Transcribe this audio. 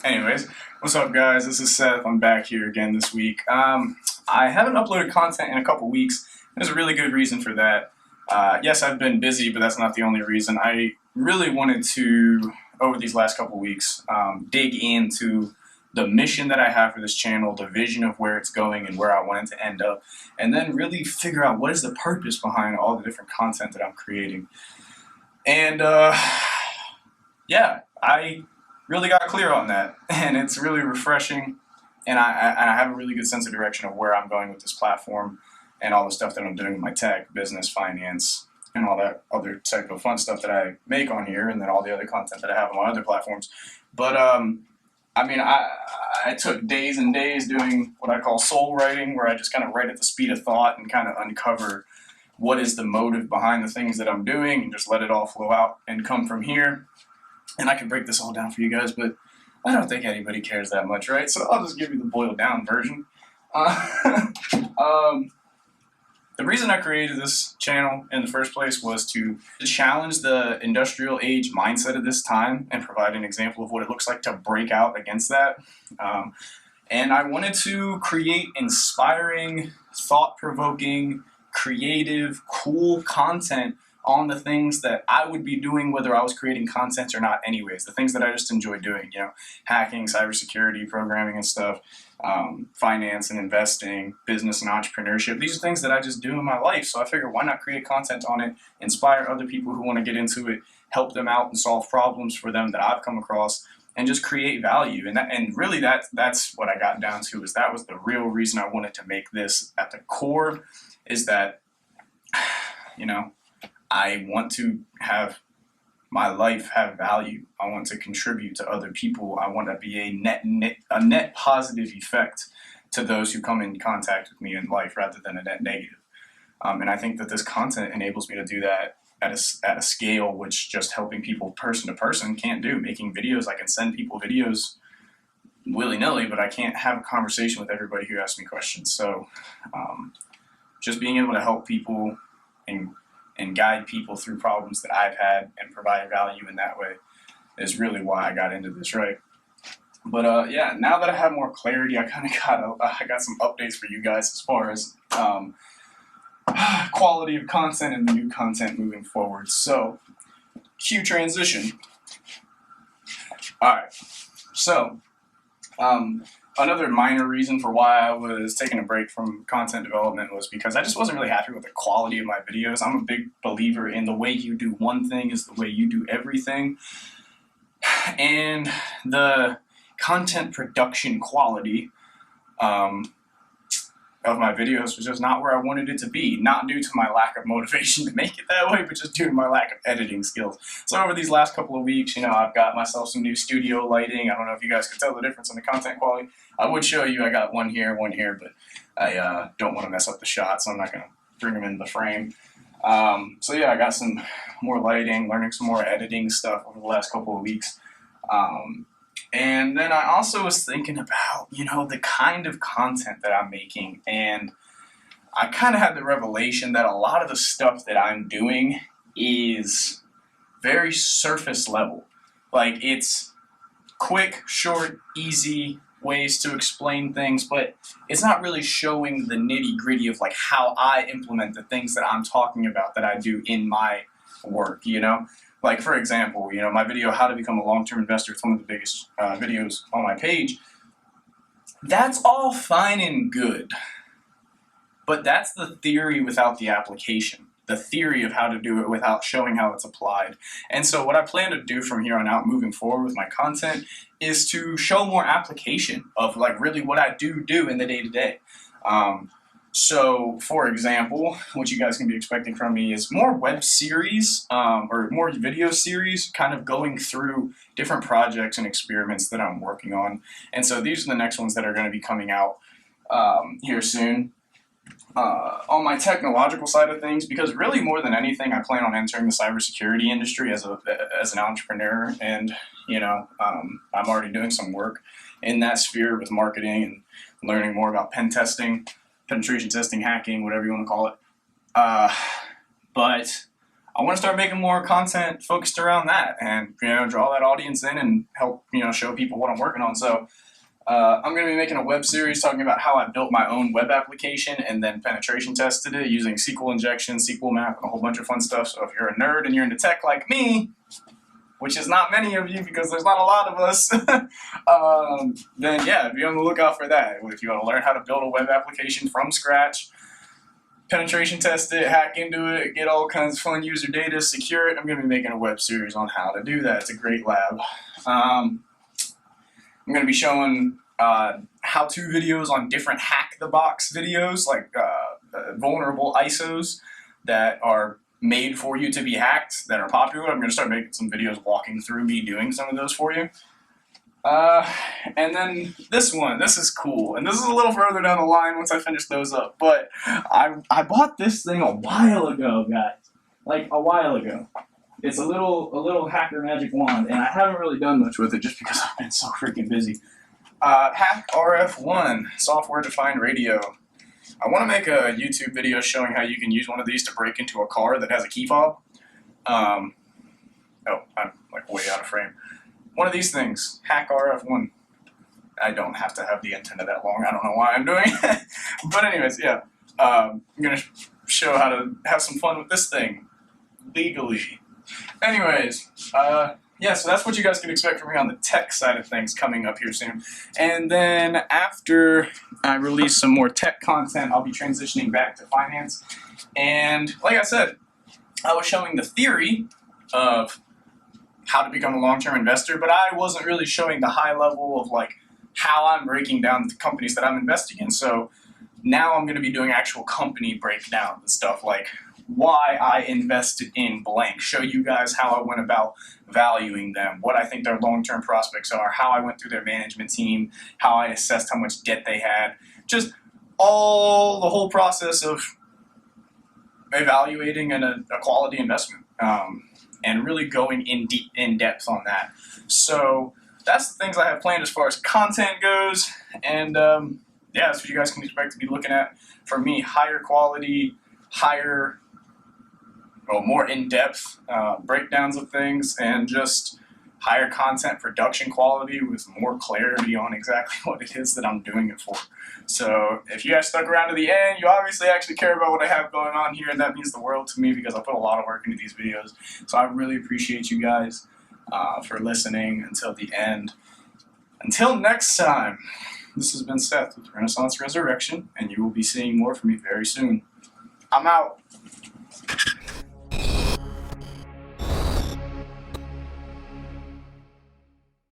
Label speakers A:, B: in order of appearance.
A: Anyways, what's up, guys? This is Seth. I'm back here again this week. I haven't uploaded content in a couple weeks. There's a really good reason for that. Yes, I've been busy, but that's not the only reason. I really wanted to, over these last couple weeks, dig into the mission that I have for this channel, the vision of where it's going and where I want it to end up, and then really figure out what is the purpose behind all the different content that I'm creating. And yeah, I really got clear on that, and it's really refreshing, and I have a really good sense of direction of where I'm going with this platform and all the stuff that I'm doing with my tech, business, finance, and all that other type of fun stuff that I make on here, and then all the other content that I have on my other platforms. But I mean, I took days and days doing what I call soul writing, where I just kind of write at the speed of thought and kind of uncover what is the motive behind the things that I'm doing and just let it all flow out and come from here. And I can break this all down for you guys, but I don't think anybody cares that much, right? So I'll just give you the boiled down version. The reason I created this channel in the first place was to challenge the industrial age mindset of this time and provide an example of what it looks like to break out against that. And I wanted to create inspiring, thought-provoking, creative, cool content on the things that I would be doing whether I was creating content or not anyways. The things that I just enjoy doing, you know, hacking, cybersecurity, programming and stuff, finance and investing, business and entrepreneurship. These are things that I just do in my life. So I figured, why not create content on it, inspire other people who want to get into it, help them out and solve problems for them that I've come across, and just create value. And really that's what I got down to, is that was the real reason I wanted to make this at the core, is that, you know, I want to have my life have value. I want to contribute to other people. I want to be a net positive effect to those who come in contact with me in life rather than a net negative. And I think that this content enables me to do that at a scale which just helping people person to person can't do. Making videos, I can send people videos willy-nilly, but I can't have a conversation with everybody who asks me questions. So just being able to help people and guide people through problems that I've had and provide value in that way is really why I got into this, right? But yeah, now that I have more clarity, I got some updates for you guys as far as quality of content and the new content moving forward. So, cue transition. All right, so another minor reason for why I was taking a break from content development was because I just wasn't really happy with the quality of my videos. I'm a big believer in the way you do one thing is the way you do everything. And the content production quality of my videos was just not where I wanted it to be. Not due to my lack of motivation to make it that way, but just due to my lack of editing skills. So over these last couple of weeks, you know, I've got myself some new studio lighting. I don't know if you guys can tell the difference in the content quality. I would show you, I got one here, but I don't want to mess up the shot, so I'm not going to bring them into the frame. So yeah, I got some more lighting, learning some more editing stuff over the last couple of weeks. And then I also was thinking about, you know, the kind of content that I'm making, and I kind of had the revelation that a lot of the stuff that I'm doing is very surface level. Like, it's quick, short, easy ways to explain things, but it's not really showing the nitty-gritty of like how I implement the things that I'm talking about that I do in my work, you know? Like, for example, you know, my video, How to Become a Long-Term Investor, it's one of the biggest videos on my page. That's all fine and good, but that's the theory without the application, the theory of how to do it without showing how it's applied. And so what I plan to do from here on out moving forward with my content is to show more application of like really what I do in the day-to-day. So, for example, what you guys can be expecting from me is more web series or more video series kind of going through different projects and experiments that I'm working on. And so these are the next ones that are going to be coming out here soon. On my technological side of things, because really more than anything, I plan on entering the cybersecurity industry as an entrepreneur. And, you know, I'm already doing some work in that sphere with marketing and learning more about pen testing, penetration testing, hacking, whatever you want to call it. But I want to start making more content focused around that, and draw that audience in and help show people what I'm working on. So I'm going to be making a web series talking about how I built my own web application and then penetration tested it using SQL injection, SQL map, and a whole bunch of fun stuff. So if you're a nerd and you're into tech like me, which is not many of you because there's not a lot of us, then yeah, be on the lookout for that. If you want to learn how to build a web application from scratch, penetration test it, hack into it, get all kinds of fun user data, secure it, I'm going to be making a web series on how to do that. It's a great lab. I'm going to be showing how-to videos on different hack the box videos, like vulnerable ISOs that are made for you to be hacked, that are popular. I'm going to start making some videos walking through me doing some of those for you. And then this is cool, and this is a little further down the line once I finish those up, but I bought this thing a while ago, guys, like a while ago. It's a little hacker magic wand, and I haven't really done much with it just because I've been so freaking busy. Hack RF1, software-defined radio. I want to make a YouTube video showing how you can use one of these to break into a car that has a key fob. Oh, I'm like way out of frame. One of these things, Hack RF1. I don't have to have the antenna that long. I don't know why I'm doing it. But anyways, yeah. I'm going to show how to have some fun with this thing legally. Anyways, yeah, so that's what you guys can expect from me on the tech side of things coming up here soon. And then after I release some more tech content, I'll be transitioning back to finance. And like I said, I was showing the theory of how to become a long-term investor, but I wasn't really showing the high level of like how I'm breaking down the companies that I'm investing in. So now I'm going to be doing actual company breakdowns and stuff like why I invested in blank, show you guys how I went about valuing them, what I think their long-term prospects are, how I went through their management team, how I assessed how much debt they had, just the whole process of evaluating a quality investment. And really going in depth on that. So that's the things I have planned as far as content goes, and yeah, that's what you guys can expect to be looking at from me. Higher quality, more in-depth breakdowns of things, and just higher content production quality with more clarity on exactly what it is that I'm doing it for. So if you guys stuck around to the end, you obviously actually care about what I have going on here, and that means the world to me because I put a lot of work into these videos. So I really appreciate you guys for listening until the end. Until next time, this has been Seth with Renaissance Resurrection, and you will be seeing more from me very soon. I'm out.